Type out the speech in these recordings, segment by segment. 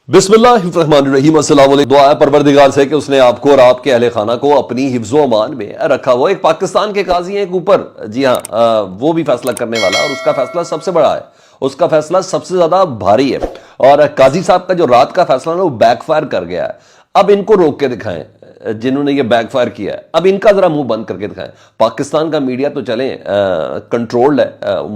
बिस्मिल्लाहिर्रहमानिर्रहीम। अस्सलाम वालेकुम। दुआ है परवरदिगार से कि उसने आपको और आपके अहले खाना को अपनी हिफ्ज़ो अमान में रखा। वो एक पाकिस्तान के काजी हैं एक ऊपर, जी हाँ, वो भी फैसला करने वाला और उसका फैसला सबसे बड़ा है, उसका फैसला सबसे ज्यादा भारी है। और काजी साहब का जो रात का फैसला ना वो बैकफायर कर गया है। अब इनको रोक के दिखाएं जिन्होंने ये बैकफायर किया है, अब इनका जरा मुंह बंद करके दिखाएं। पाकिस्तान का मीडिया तो चले कंट्रोल्ड है,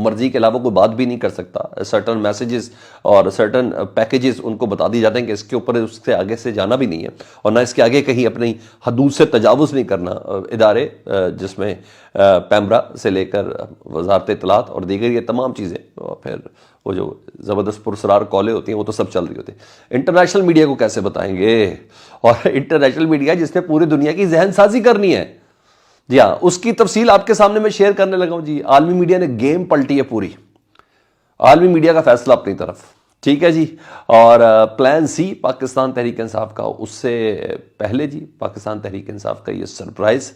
मर्जी के अलावा कोई बात भी नहीं कर सकता। सर्टन मैसेजेस और सर्टन पैकेजेस उनको बता दिए जाते हैं कि इसके ऊपर उससे आगे से जाना भी नहीं है और ना इसके आगे कहीं अपनी हदूद से तजावुज़ नहीं करना। इदारे जिसमें पैमरा से लेकर वजारत इत्तलात और दीगर ये तमाम चीज़ें, फिर वो जो ज़बरदस्त पुरसरार कॉलें होती हैं वो तो सब चल रही होती है। इंटरनेशनल मीडिया को कैसे बताएंगे? और इंटरनेशनल मीडिया जिसने पूरी दुनिया की जहन साजी करनी है, जी हाँ, उसकी तफसील आपके सामने मैं शेयर करने लगा हूं। जी, आलमी मीडिया ने गेम पलटी है पूरी, आलमी मीडिया का फैसला अपनी तरफ, ठीक है जी। और प्लान सी पाकिस्तान तहरीक इंसाफ का, उससे पहले जी पाकिस्तान तहरीक इंसाफ का ये सरप्राइज़,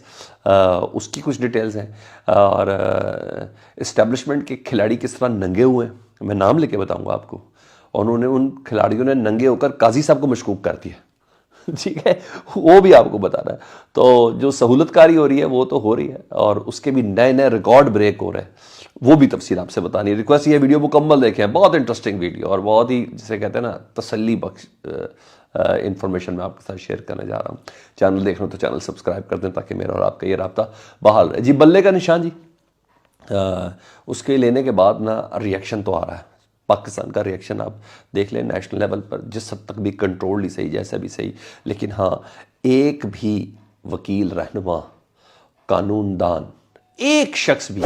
उसकी कुछ डिटेल्स हैं और इस्टेब्लिशमेंट के खिलाड़ी किस तरह नंगे हुए हैं, मैं नाम लेके बताऊंगा आपको। और उन्होंने उन खिलाड़ियों ने नंगे होकर काजी साहब को मशकूक कर दिया, ठीक है, वो भी आपको बताना है। तो जो सहूलतकारी हो रही है वो तो हो रही है और उसके भी नए नए रिकॉर्ड ब्रेक हो रहे हैं, वो भी तफसील आपसे बतानी है। रिक्वेस्ट ये वीडियो मुकम्मल देखें, बहुत इंटरेस्टिंग वीडियो और बहुत ही जिसे कहते हैं ना तसल्ली बख्श इंफॉर्मेशन मैं आपके साथ शेयर करने जा रहा हूँ। चैनल देख रहे हो तो चैनल सब्सक्राइब कर दें ताकि मेरा और आपका ये रब्ता बहाल रहे। जी, बल्ले का निशान जी, उसके लेने के बाद ना रिएक्शन तो आ रहा है। पाकिस्तान का रिएक्शन आप देख लें नेशनल लेवल पर, जिस हद तक भी कंट्रोल ही सही, जैसा भी सही, लेकिन हाँ, एक भी वकील, रहनुमा, कानूनदान, एक शख्स भी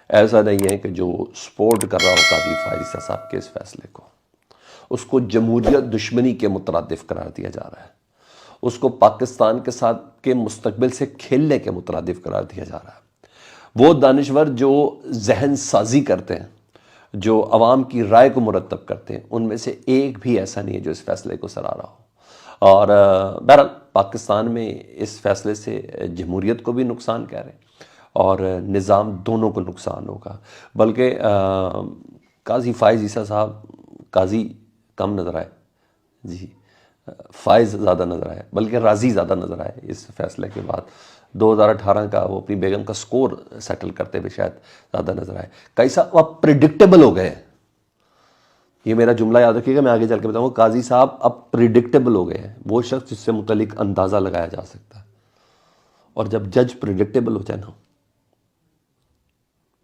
ऐसा नहीं है कि जो सपोर्ट कर रहा हो काजी फायज ईसा साहब के इस फैसले को। उसको जमहूरियत दुश्मनी के मुतरादिफ करार दिया जा रहा है, उसको पाकिस्तान के साथ के मुस्तकबिल से खेलने के मुतरादिफ करार दिया जा रहा है। वो दानिश्वर जो जहन साजी करते हैं, जो अवाम की राय को मुरतब करते हैं, उनमें से एक भी ऐसा नहीं है जो इस फैसले को सराहा हो। और बहरहाल पाकिस्तान में इस फैसले से जमहूरियत को भी नुकसान कह रहे हैं और निज़ाम दोनों को नुकसान होगा। बल्कि काजी फायज ईसा साहब, काजी कम नज़र आए जी, फायज ज़्यादा नज़र आए, बल्कि राजी ज़्यादा नज़र आए इस फैसले के बाद। 2018 का वो अपनी बेगम का स्कोर सेटल करते हुए शायद ज़्यादा नज़र आए। कैसा अब प्रिडिक्टेबल हो गए, ये मेरा जुमला याद रखिएगा, मैं आगे चल के बताऊँगा। काजी साहब अब प्रिडिक्टेबल हो गए हैं, वो शख्स जिससे मुतलिक अंदाज़ा लगाया जा सकता है। और जब जज प्रिडिक्टेबल हो जाए ना,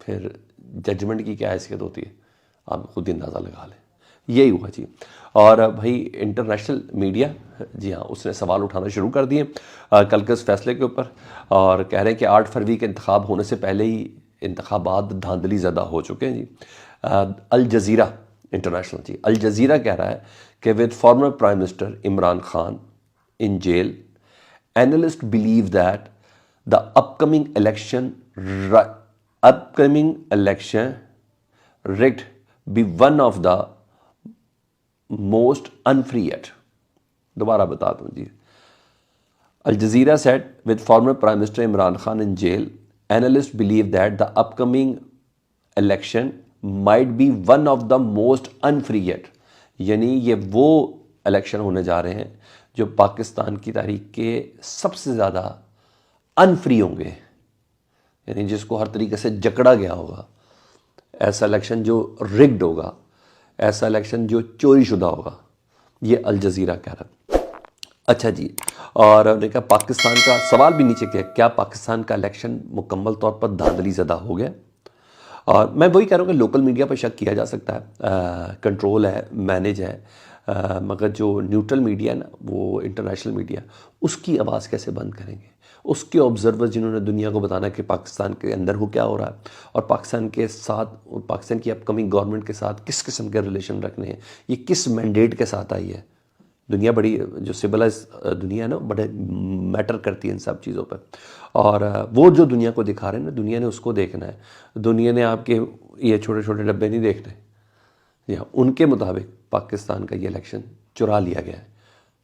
फिर जजमेंट की क्या हैसियत होती है आप खुद ही अंदाज़ा लगा लें। यही हुआ जी। और भाई इंटरनेशनल मीडिया, जी हाँ, उसने सवाल उठाना शुरू कर दिए कल के इस फैसले के ऊपर और कह रहे हैं कि 8 फरवरी के इंतखाब होने से पहले ही इंतखाबात धांधली ज़्यादा हो चुके हैं जी। अल जज़ीरा इंटरनेशनल जी, अल जज़ीरा कह रहा है कि with former prime minister Imran Khan in jail, analyst believe that the upcoming election rigged be one of the most unfree yet. दोबारा बता दूं जी। Al Jazeera said with former Prime Minister Imran Khan in jail, analysts believe that the upcoming election might be one of the most unfree yet. यानी ये वो election होने जा रहे हैं जो पाकिस्तान की तारीख के सबसे ज़्यादा अनफ्री होंगे, यानी जिसको हर तरीके से जकड़ा गया होगा। ऐसा इलेक्शन जो रिग्ड होगा, ऐसा इलेक्शन जो चोरी शुदा होगा, ये अल जज़ीरा कह रहा है। अच्छा जी, और उन्होंने कहा पाकिस्तान का सवाल भी नीचे किया, क्या पाकिस्तान का इलेक्शन मुकम्मल तौर पर धांधली ज़दा हो गया? और मैं वही कह रहा हूँ कि लोकल मीडिया पर शक किया जा सकता है, कंट्रोल है, मैनेज है, मगर जो न्यूट्रल मीडिया है ना, वो इंटरनेशनल मीडिया, उसकी आवाज़ कैसे बंद करेंगे? उसके ऑब्जर्वर जिन्होंने दुनिया को बताना कि पाकिस्तान के अंदर को क्या हो रहा है और पाकिस्तान के साथ, पाकिस्तान की अपकमिंग गवर्नमेंट के साथ किस किस्म के रिलेशन रखने हैं, ये किस मैंडेट के साथ आई है। दुनिया बड़ी, जो सिविलाइज दुनिया है ना, बड़े मैटर करती है इन सब चीज़ों पर। और वो जो दुनिया को दिखा रहे हैं ना, दुनिया ने उसको देखना है। दुनिया ने आपके ये छोटे छोटे डब्बे नहीं देखने, या उनके मुताबिक पाकिस्तान का ये इलेक्शन चुरा लिया गया है,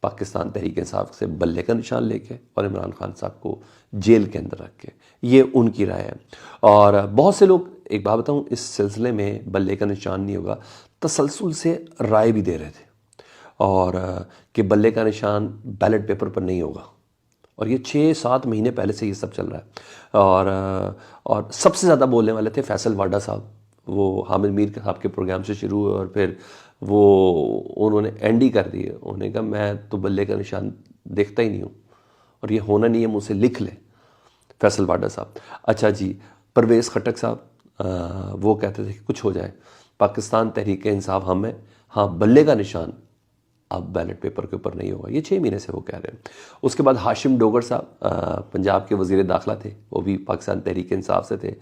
पाकिस्तान तहरीक इंसाफ से बल्ले का निशान लेके और इमरान खान साहब को जेल के अंदर रख के। ये उनकी राय है। और बहुत से लोग, एक बात बताऊँ, इस सिलसिले में बल्ले का निशान नहीं होगा, तसलसल से राय भी दे रहे थे। और कि बल्ले का निशान बैलेट पेपर पर नहीं होगा। और ये 6-7 महीने पहले से ये सब चल रहा है। और सबसे ज़्यादा बोलने वाले थे फैसल वाडा साहब, वो हामिद मीर साहब के प्रोग्राम से शुरू हुए और फिर वो उन्होंने एंड ही कर दिए। उन्होंने कहा मैं तो बल्ले का निशान देखता ही नहीं हूँ और ये होना नहीं है, मुझसे लिख ले, फैसल वाडा साहब। अच्छा जी, परवेज़ खटक साहब वो कहते थे कि कुछ हो जाए, पाकिस्तान तहरीक इंसाफ हम है, हाँ बल्ले का निशान अब बैलेट पेपर के ऊपर नहीं होगा। ये 6 महीने से वो कह रहे हैं। उसके बाद हाशिम डोगर साहब पंजाब के वज़ीर दाखिला थे, वो भी पाकिस्तान तहरीक इंसाफ से थे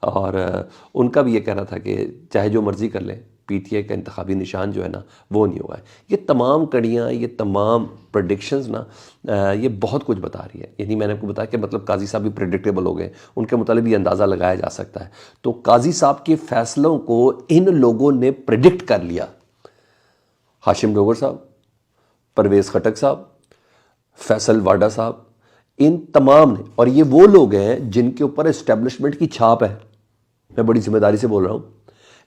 और उनका भी ये कहना था कि चाहे जो मर्ज़ी कर लें, पीटीआई का इंतखाबी निशान जो है ना वो नहीं होगा। ये तमाम कड़ियाँ, ये तमाम प्रडिक्शंस ना ये बहुत कुछ बता रही है। यानी मैंने आपको बताया कि मतलब काजी साहब भी प्रेडिक्टेबल हो गए, उनके मुताबिक भी अंदाज़ा लगाया जा सकता है। तो काजी साहब के फैसलों को इन लोगों ने प्रेडिक्ट कर लिया। हाशिम डोगर साहब, परवेज़ खटक साहब, फैसल वाडा साहब, इन तमाम ने, और ये वो लोग हैं जिनके ऊपर एस्टेब्लिशमेंट की छाप है, मैं बड़ी जिम्मेदारी से बोल रहा हूँ।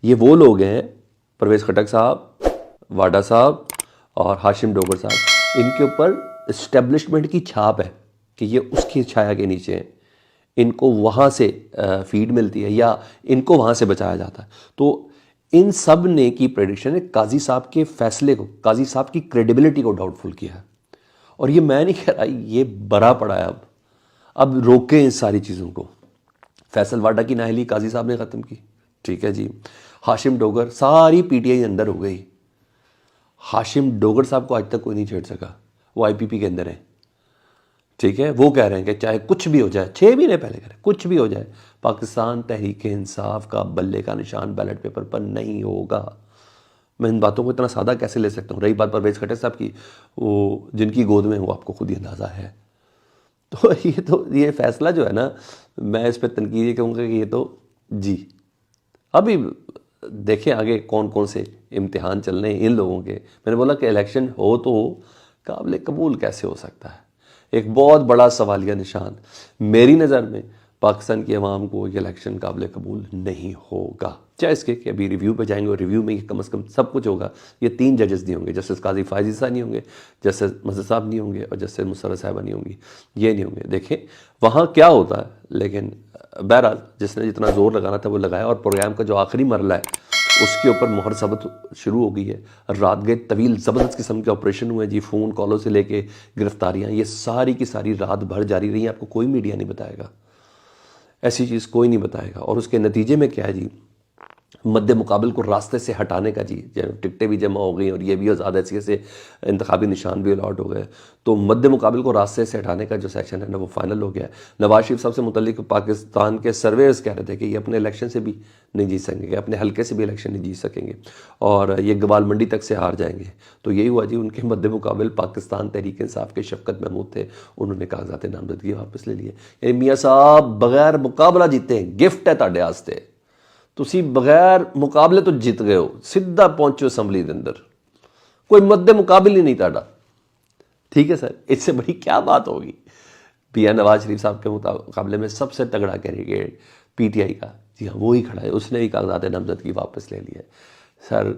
ये वो लोग हैं, परवेज़ खटक साहब, वाडा साहब और हाशिम डोगर साहब, इनके ऊपर एस्टेब्लिशमेंट की छाप है कि ये उसकी छाया के नीचे हैं, इनको वहाँ से फीड मिलती है या इनको वहाँ से बचाया जाता है। तो इन सब ने की प्रेडिक्शन ने काजी साहब के फैसले को, काजी साहब की क्रेडिबिलिटी को डाउटफुल किया है। और ये मैं नहीं कह रहा, ये बड़ा पड़ा है। अब रोकें इस सारी चीज़ों को। फैसल वाडा की नाअहली काजी साहब ने ख़त्म की, ठीक है जी। हाशिम डोगर, सारी पीटीआई अंदर हो गई। हाशिम डोगर साहब को आज तक कोई नहीं छेड़ सका, वो आईपीपी के अंदर है, ठीक है। वो कह रहे हैं कि चाहे कुछ भी हो जाए, 6 महीने पहले कह रहे हैं कुछ भी हो जाए, पाकिस्तान तहरीक इंसाफ का बल्ले का निशान बैलेट पेपर पर नहीं होगा। मैं इन बातों को इतना सादा कैसे ले सकता हूँ। रही बात परवेज़ खटक साहब की, वो जिनकी गोद में वो आपको खुद ही अंदाज़ा है। तो ये फैसला जो है ना, मैं इस पर तनकीद ये कहूँगा कि ये तो जी अभी देखें आगे कौन कौन से इम्तिहान चलने इन लोगों के। मैंने बोला कि इलेक्शन हो तो काबिल कबूल कैसे हो सकता है, एक बहुत बड़ा सवालिया निशान। मेरी नज़र में पाकिस्तान की अवाम को ये इलेक्शन काबिल कबूल नहीं होगा, चाहे इसके कि अभी रिव्यू पे जाएंगे और रिव्यू में कम से कम सब कुछ होगा। ये 3 जजेस नहीं होंगे, जस्टिस काजी फायज़ ईसा नहीं होंगे, जस्टिस मज़हर साहब नहीं होंगे और जस्टिस मुसर्रत साहिबा नहीं होंगी, ये नहीं होंगे। देखें वहाँ क्या होता है, लेकिन बहरहाल जिसने जितना ज़ोर लगाना था वो लगाया। और प्रोग्राम का जो आखिरी मरला है उसके ऊपर मोहर सबत शुरू हो गई है। रात गए तवील ज़बरदस्त किस्म के ऑपरेशन हुए जी, फ़ोन कॉलों से लेके गिरफ्तारियाँ, ये सारी की सारी रात भर जारी रही। आपको कोई मीडिया नहीं बताएगा, ऐसी चीज़ कोई नहीं बताएगा। और उसके नतीजे में क्या है जी, मद्दे मुकाबल को रास्ते से हटाने का जी, टिकटें भी जमा हो गई और ये भी आज़ाद हैसियत से इंतखाबी निशान भी अलॉट हो गए, तो मद्दे मुकाबल को रास्ते से हटाने का जो सेक्शन है ना वो फाइनल हो गया है। नवाज शरीफ साहब से मुतल्लिक पाकिस्तान के सर्वेयर्स कह रहे थे कि ये अपने इलेक्शन से भी नहीं जीत सकेंगे, अपने हल्के से भी इलेक्शन नहीं जीत सकेंगे और ये गवाल मंडी तक से हार जाएंगे। तो यही हुआ जी, उनके मद्दे मुकाबल पाकिस्तान तहरीक इंसाफ के शफकत महमूद थे, उन्होंने कागजात नामजदगी वापस ले लिए। यानी मियाँ साहब बगैर मुकाबला जीते, गिफ्ट है ताड़े वास्ते, तुसी बगैर मुकाबले तो जित गए हो, सीधा पहुंचो असैम्बली के अंदर, कोई मद्दे मुकाबले ही नहीं ताड़ा, ठीक है सर। इससे बड़ी क्या बात होगी। पिया नवाज शरीफ साहब के मुकाबले में सबसे तगड़ा कैंडिडेट पीटीआई का, जी हाँ वो ही खड़ा है, उसने भी कागजात नामजदगी वापस ले लिया है। सर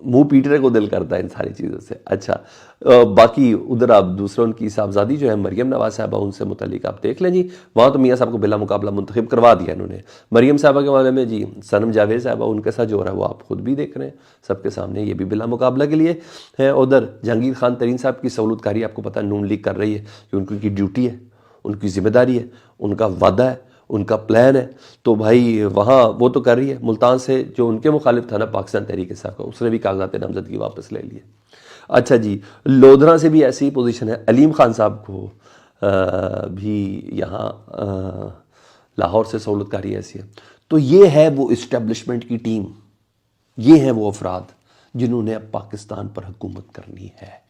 मुंह पीटने को दिल करता है इन सारी चीज़ों से। अच्छा बाकी उधर आप दूसरा उनकी साहबजादी जो है मरियम नवाज साहबा, उनसे मुतल्लिक आप देख लें जी, वहाँ तो मियाँ साहब को बिला मुकाबला मुंतखब करवा दिया इन्होंने। मरियम साहबा के मामले में जी सनम जावेद साहबा, उनके साथ जो हो रहा है वो आप खुद भी देख रहे हैं सबके सामने, ये भी बिला मुकाबला के लिए है। उधर जहांगीर खान तरीन साहब की सहूलतकारी आपको पता है नून लीग कर रही है, कि उनकी ड्यूटी है, उनकी जिम्मेदारी है, उनका वादा है, उनका प्लान है। तो भाई वहाँ वो तो कर रही है। मुल्तान से जो उनके मुखालिफ था ना पाकिस्तान तहरीक इंसाफ का, उसने भी कागजात नामजदगी वापस ले लिए। अच्छा जी, लोधरा से भी ऐसी ही पोजीशन है। अलीम खान साहब को भी यहाँ लाहौर से सहूलतकारी ऐसी है। तो ये है वो इस्टेब्लिशमेंट की टीम, ये हैं वो अफराद जिन्होंने अब पाकिस्तान पर हुकूमत करनी है,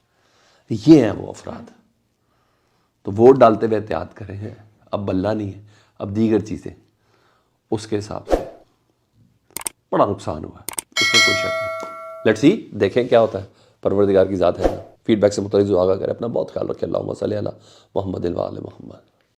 ये हैं वो अफराद। तो वोट डालते हुए एहतियात करें हैं, अब बल्ला नहीं है, अब दीगर चीज़ें, उसके हिसाब से बड़ा नुकसान हुआ है, इसमें कोई शक नहीं। लेट्स सी, देखें क्या होता है, परवरदिगार की ज़ात है ना। फीडबैक से मुतल्लिक़ जो आगा करें, अपना बहुत ख्याल रखें। अल्लाहुम्मा सल्ली अला मुहम्मद व आले मुहम्मद।